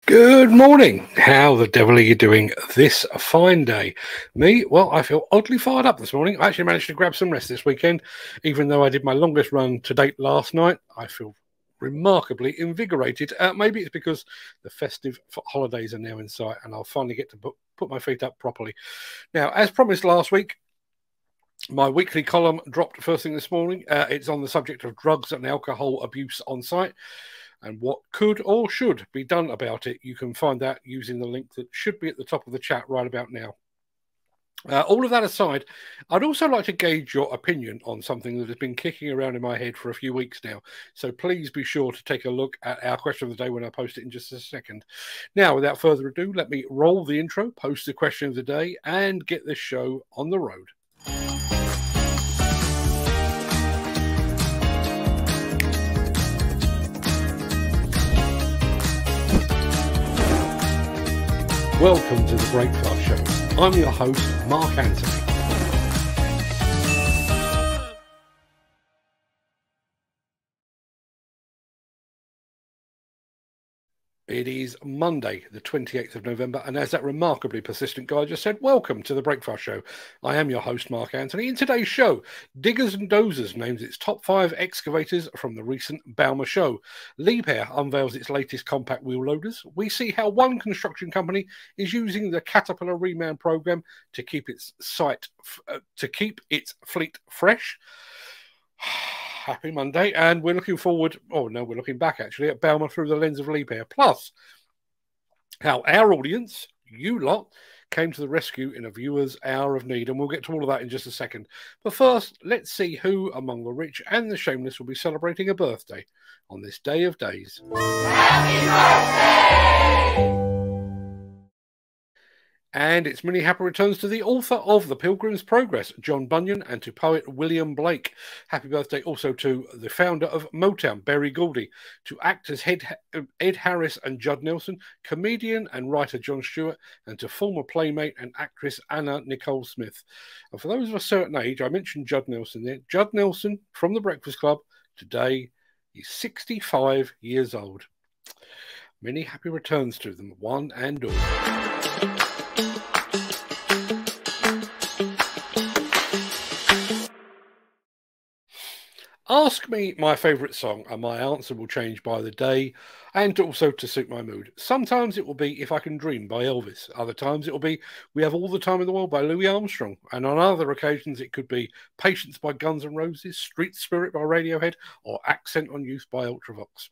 Good morning. How the devil are you doing this fine day? Me? Well, I feel oddly fired up this morning. I actually managed to grab some rest this weekend. Even though I did my longest run to date last night, I feel remarkably invigorated. Maybe it's because the festive holidays are now in sight and I'll finally get to put my feet up properly. Now, as promised last week, my weekly column dropped first thing this morning. It's on the subject of drugs and alcohol abuse on site and what could or should be done about it. You can find that using the link that should be at the top of the chat right about now. All of that aside, I'd also like to gauge your opinion on something that has been kicking around in my head for a few weeks now. So please be sure to take a look at our question of the day when I post it in just a second. Now, without further ado, let me roll the intro, post the question of the day, and get this show on the road. Welcome to the Breakfast Show. I'm your host, Mark Anthony. It is Monday, the 28th of November, and as that remarkably persistent guy just said, welcome to the Breakfast Show. I am your host, Mark Anthony. In today's show, Diggers and Dozers names its top 5 excavators from the recent Bauma show. Liebherr unveils its latest compact wheel loaders. We see how one construction company is using the Caterpillar Reman program to keep its fleet fresh. Happy Monday, and we're looking forward, we're looking back actually at Bauma through the lens of Liebherr, plus how our audience, you lot, came to the rescue in a viewer's hour of need, and we'll get to all of that in just a second. But first, let's see who among the rich and the shameless will be celebrating a birthday on this day of days. Happy birthday! And its many happy returns to the author of The Pilgrim's Progress, John Bunyan, and to poet William Blake. Happy birthday also to the founder of Motown, Berry Gordy, to actors Ed Harris and Judd Nelson, comedian and writer Jon Stewart, and to former playmate and actress Anna Nicole Smith. And for those of a certain age, I mentioned Judd Nelson there. Judd Nelson from The Breakfast Club, today he's 65 years old. Many happy returns to them, one and all. Ask me my favourite song, and my answer will change by the day and also to suit my mood. Sometimes it will be If I Can Dream by Elvis. Other times it will be We Have All the Time in the World by Louis Armstrong. And on other occasions it could be Patience by Guns N' Roses, Street Spirit by Radiohead, or Accent on Youth by Ultravox.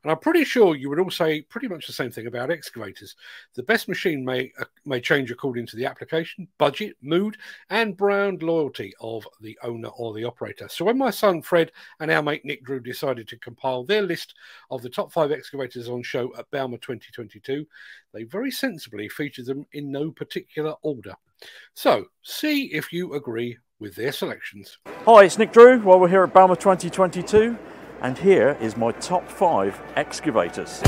And I'm pretty sure you would all say pretty much the same thing about excavators. The best machine may change according to the application, budget, mood, and brand loyalty of the owner or the operator. So when my son Fred and our mate Nick Drew decided to compile their list of the top 5 excavators on show at Bauma 2022, they very sensibly featured them in no particular order. So see if you agree with their selections. Hi, it's Nick Drew. Well, we're here at Bauma 2022. And here is my top 5 excavators.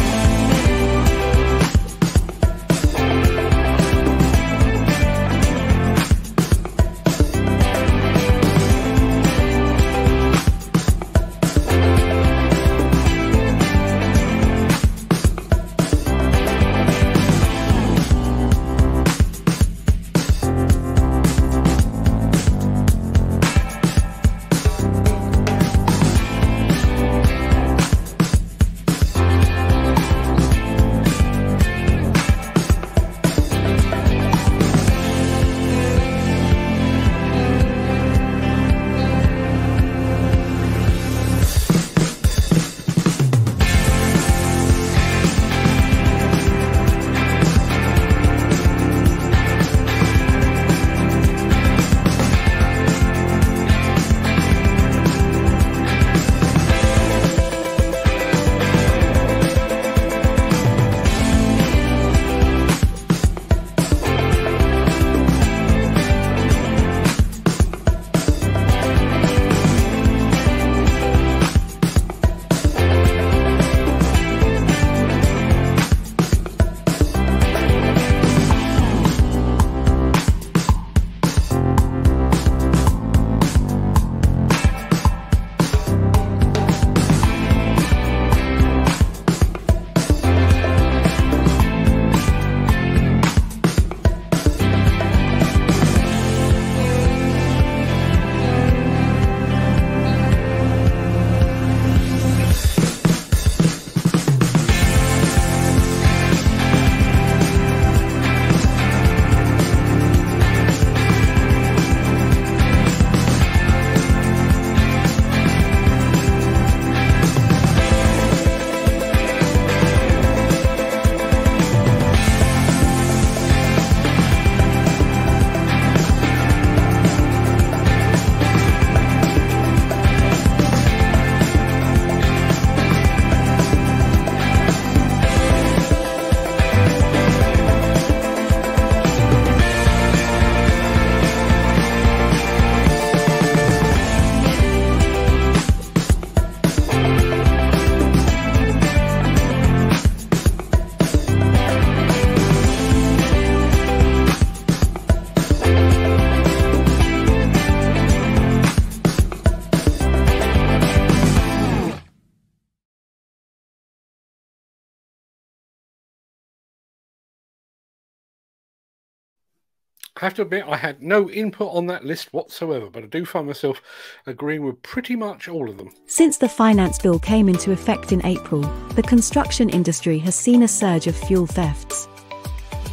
I have to admit, I had no input on that list whatsoever, but I do find myself agreeing with pretty much all of them. Since the finance bill came into effect in April, the construction industry has seen a surge of fuel thefts.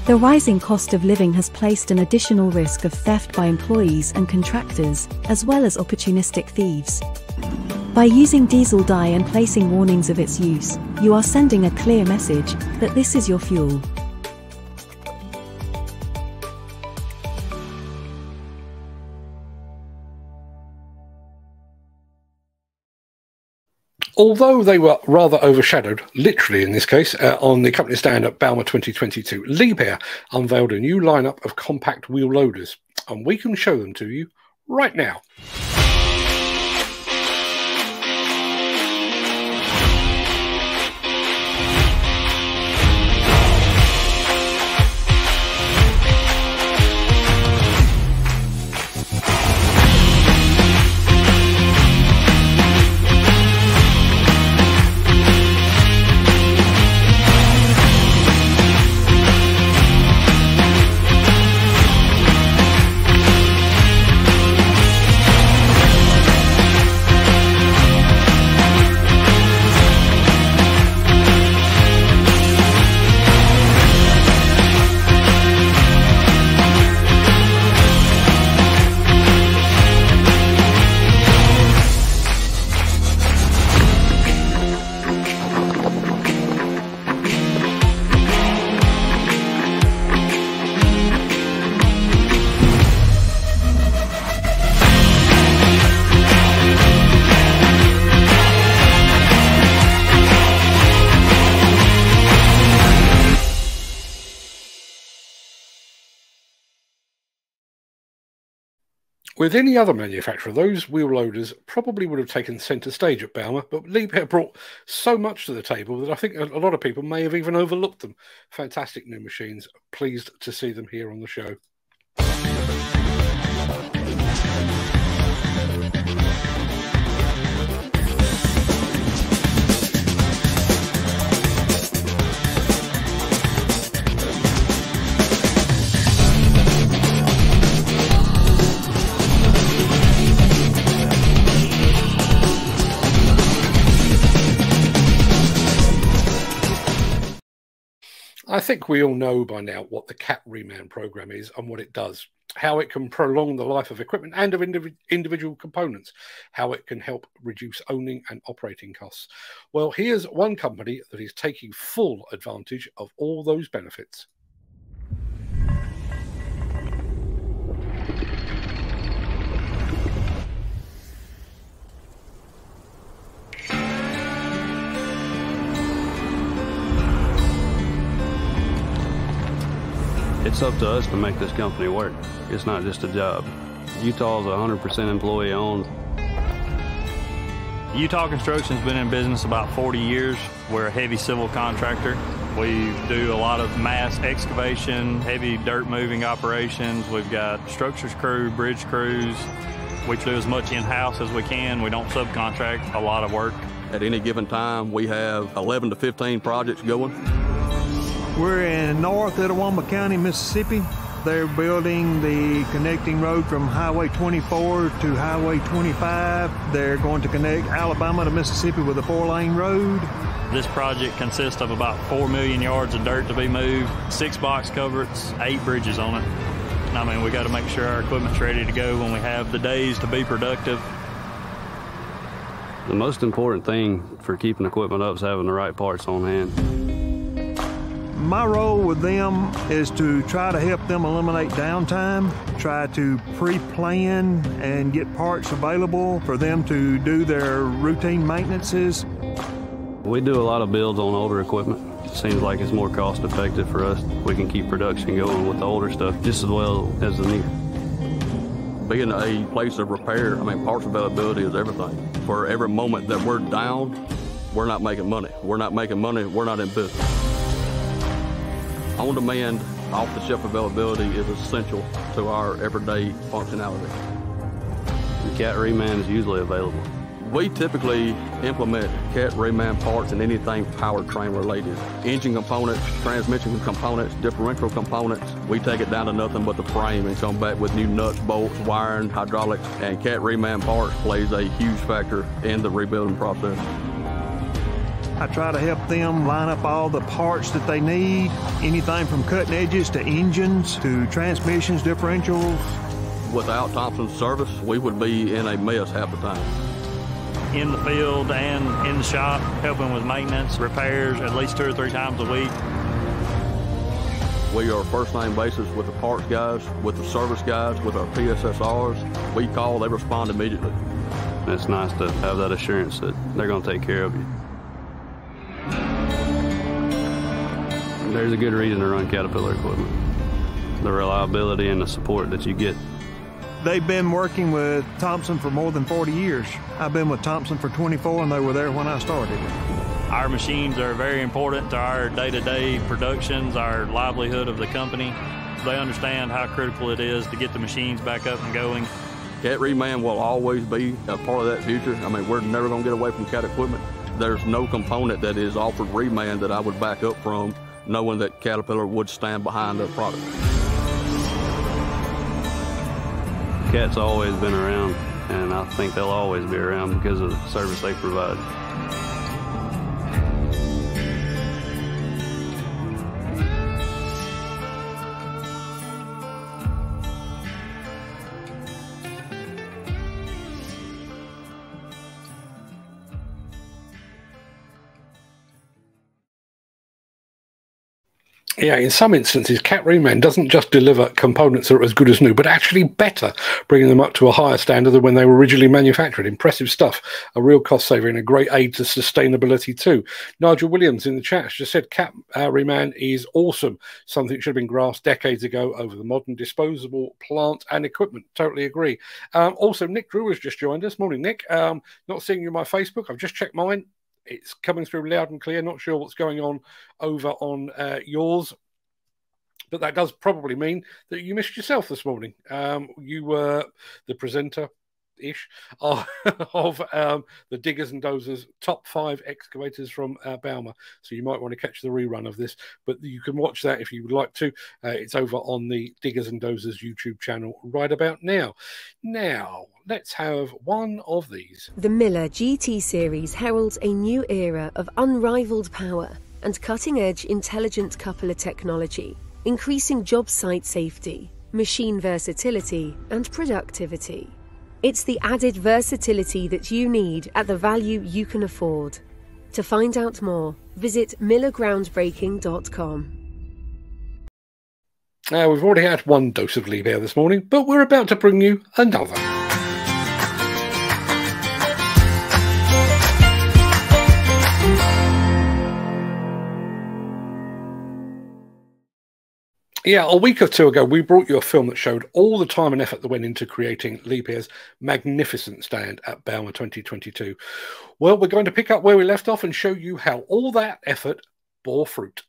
The rising cost of living has placed an additional risk of theft by employees and contractors, as well as opportunistic thieves. By using diesel dye and placing warnings of its use, you are sending a clear message that this is your fuel. Although they were rather overshadowed, literally in this case, on the company stand at Bauma 2022, Liebherr unveiled a new lineup of compact wheel loaders, and we can show them to you right now. With any other manufacturer, those wheel loaders probably would have taken centre stage at Bauma, but Liebherr brought so much to the table that I think a lot of people may have even overlooked them. Fantastic new machines. Pleased to see them here on the show. I think we all know by now what the CAT Reman program is and what it does, how it can prolong the life of equipment and of individual components, how it can help reduce owning and operating costs. Well, here's one company that is taking full advantage of all those benefits. It's up to us to make this company work. It's not just a job. Utah is 100% employee owned. Utah Construction's been in business about 40 years. We're a heavy civil contractor. We do a lot of mass excavation, heavy dirt moving operations. We've got structures crew, bridge crews. We do as much in-house as we can. We don't subcontract a lot of work. At any given time, we have 11 to 15 projects going. We're in North Itawamba County, Mississippi. They're building the connecting road from Highway 24 to Highway 25. They're going to connect Alabama to Mississippi with a 4-lane road. This project consists of about 4 million yards of dirt to be moved, 6 box culverts, 8 bridges on it. I mean, we got to make sure our equipment's ready to go when we have the days to be productive. The most important thing for keeping equipment up is having the right parts on hand. My role with them is to try to help them eliminate downtime, try to pre-plan and get parts available for them to do their routine maintenances. We do a lot of builds on older equipment. It seems like it's more cost effective for us. We can keep production going with the older stuff just as well as the new. Being a place of repair, I mean, parts availability is everything. For every moment that we're down, we're not making money. We're not making money, we're not in business. On-demand, off-the-shelf availability is essential to our everyday functionality. The CAT Reman is usually available. We typically implement Cat Reman parts in anything powertrain related. Engine components, transmission components, differential components. We take it down to nothing but the frame and come back with new nuts, bolts, wiring, hydraulics, and Cat Reman parts plays a huge factor in the rebuilding process. I try to help them line up all the parts that they need, anything from cutting edges to engines to transmissions, differentials. Without Thompson's service, we would be in a mess half the time. In the field and in the shop, helping with maintenance, repairs at least 2 or 3 times a week. We are first name basis with the parts guys, with the service guys, with our PSSRs. We call, they respond immediately. It's nice to have that assurance that they're going to take care of you. There's a good reason to run Caterpillar equipment. The reliability and the support that you get. They've been working with Thompson for more than 40 years. I've been with Thompson for 24 and they were there when I started. Our machines are very important to our day-to-day productions, our livelihood of the company. They understand how critical it is to get the machines back up and going. Cat Reman will always be a part of that future. I mean, we're never going to get away from Cat equipment. There's no component that is offered Reman that I would back up from, knowing that Caterpillar would stand behind their product. Cat's always been around, and I think they'll always be around because of the service they provide. Yeah, in some instances, Cat Reman doesn't just deliver components that are as good as new, but actually better, bringing them up to a higher standard than when they were originally manufactured. Impressive stuff. A real cost saver and a great aid to sustainability too. Nigel Williams in the chat has just said Cat Reman is awesome. Something that should have been grasped decades ago over the modern disposable plant and equipment. Totally agree. Also, Nick Drew has just joined us. Morning, Nick. Not seeing you on my Facebook. I've just checked mine. It's coming through loud and clear. Not sure what's going on over on yours, but that does probably mean that you missed yourself this morning. You were the presenter-ish of the Diggers and Dozers top 5 excavators from Balmer. So you might want to catch the rerun of this, but you can watch that if you would like to. It's over on the Diggers and Dozers YouTube channel right about now. Now, let's have one of these. The Miller GT series heralds a new era of unrivaled power and cutting-edge intelligent coupler technology, increasing job site safety, machine versatility, and productivity. It's the added versatility that you need at the value you can afford. To find out more, visit millergroundbreaking.com. Now, we've already had one dose of Liebherr this morning, but we're about to bring you another. Yeah, a week or two ago, we brought you a film that showed all the time and effort that went into creating Liebherr's magnificent stand at Balmer 2022. Well, we're going to pick up where we left off and show you how all that effort bore fruit.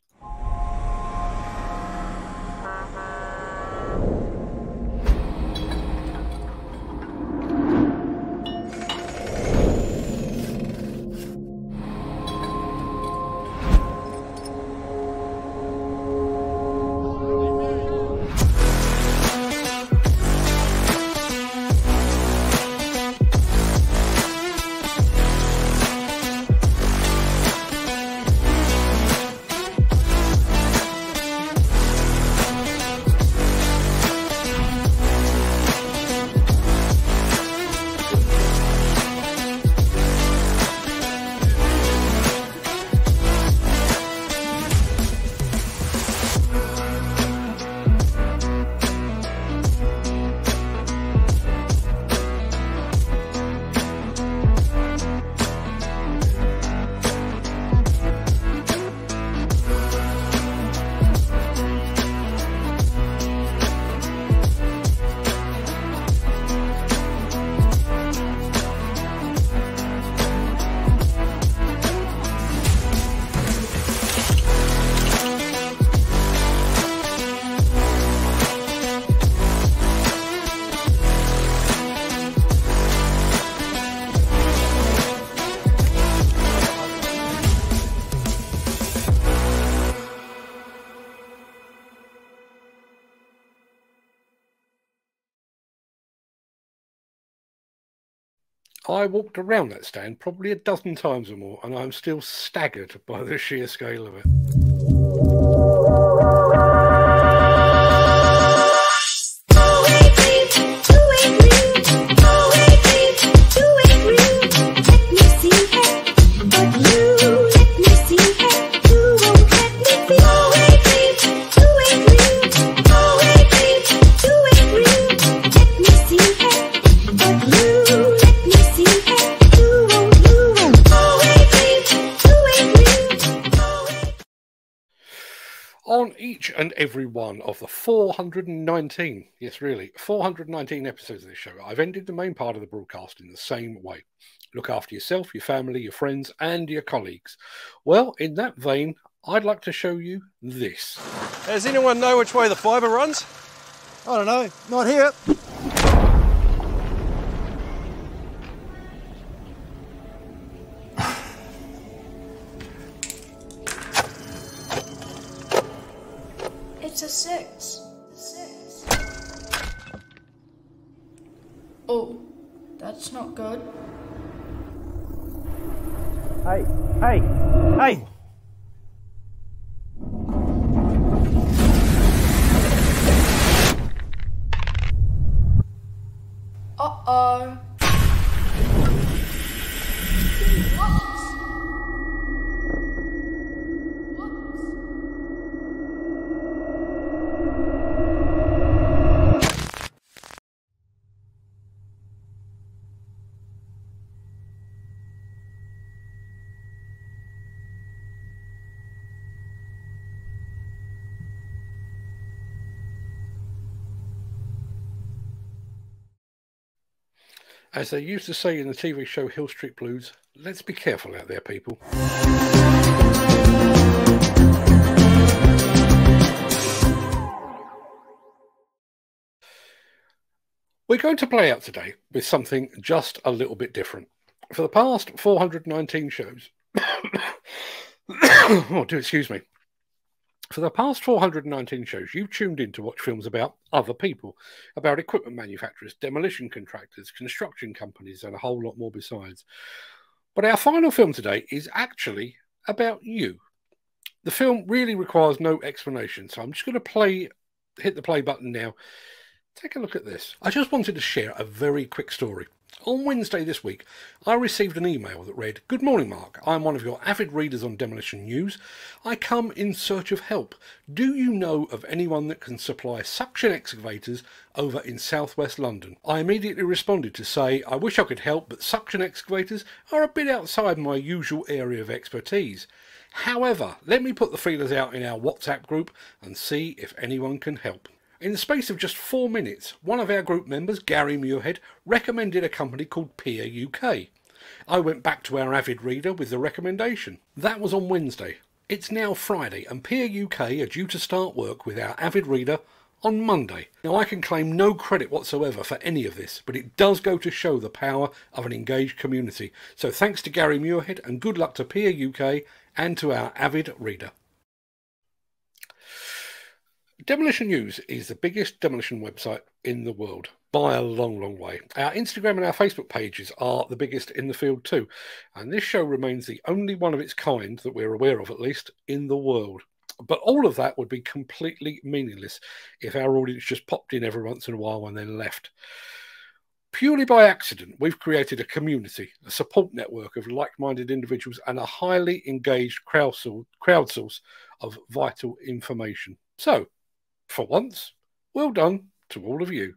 I walked around that stand probably a dozen times or more, and I'm still staggered by the sheer scale of it. On each and every one of the 419, yes, really, 419 episodes of this show, I've ended the main part of the broadcast in the same way. Look after yourself, your family, your friends, and your colleagues. Well, in that vein, I'd like to show you this. Does anyone know which way the fibre runs? I don't know, not here. It's a 6. Oh, that's not good. Hey, hey, hey! Uh-oh. As they used to say in the TV show Hill Street Blues, let's be careful out there, people. We're going to play out today with something just a little bit different. For the past 419 shows... oh, do excuse me. For the past 419 shows, you've tuned in to watch films about other people, about equipment manufacturers, demolition contractors, construction companies, and a whole lot more besides. But our final film today is actually about you. The film really requires no explanation, so I'm just going to hit the play button now. Take a look at this. I just wanted to share a very quick story. On Wednesday this week, I received an email that read, "Good morning, Mark. I'm one of your avid readers on Demolition News. I come in search of help. Do you know of anyone that can supply suction excavators over in southwest London?" I immediately responded to say, "I wish I could help, but suction excavators are a bit outside my usual area of expertise. However, let me put the feelers out in our WhatsApp group and see if anyone can help." In the space of just 4 minutes, one of our group members, Gary Muirhead, recommended a company called Peer UK. I went back to our avid reader with the recommendation. That was on Wednesday. It's now Friday, and Peer UK are due to start work with our avid reader on Monday. Now, I can claim no credit whatsoever for any of this, but it does go to show the power of an engaged community. So thanks to Gary Muirhead, and good luck to Peer UK and to our avid reader. Demolition News is the biggest demolition website in the world by a long, long way. Our Instagram and our Facebook pages are the biggest in the field too, and this show remains the only one of its kind that we're aware of, at least, in the world. But all of that would be completely meaningless if our audience just popped in every once in a while and then left. Purely by accident, we've created a community, a support network of like-minded individuals, and a highly engaged crowdsource of vital information. So, for once, well done to all of you.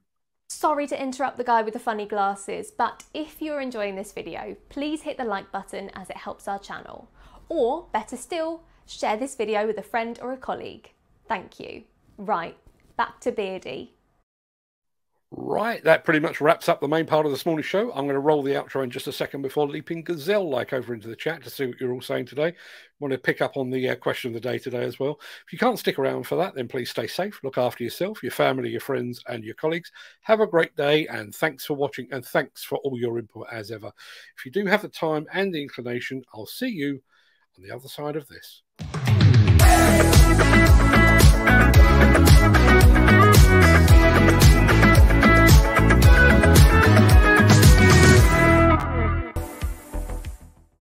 Sorry to interrupt the guy with the funny glasses, but if you're enjoying this video, please hit the like button as it helps our channel. Or, better still, share this video with a friend or a colleague. Thank you. Right, back to Beardy. Right, that pretty much wraps up the main part of this morning's show. I'm going to roll the outro in just a second before leaping gazelle-like over into the chat to see what you're all saying today. Want to pick up on the question of the day today as well. If you can't stick around for that, then please stay safe, look after yourself, your family, your friends, and your colleagues. Have a great day, and thanks for watching, and thanks for all your input as ever. If you do have the time and the inclination, I'll see you on the other side of this.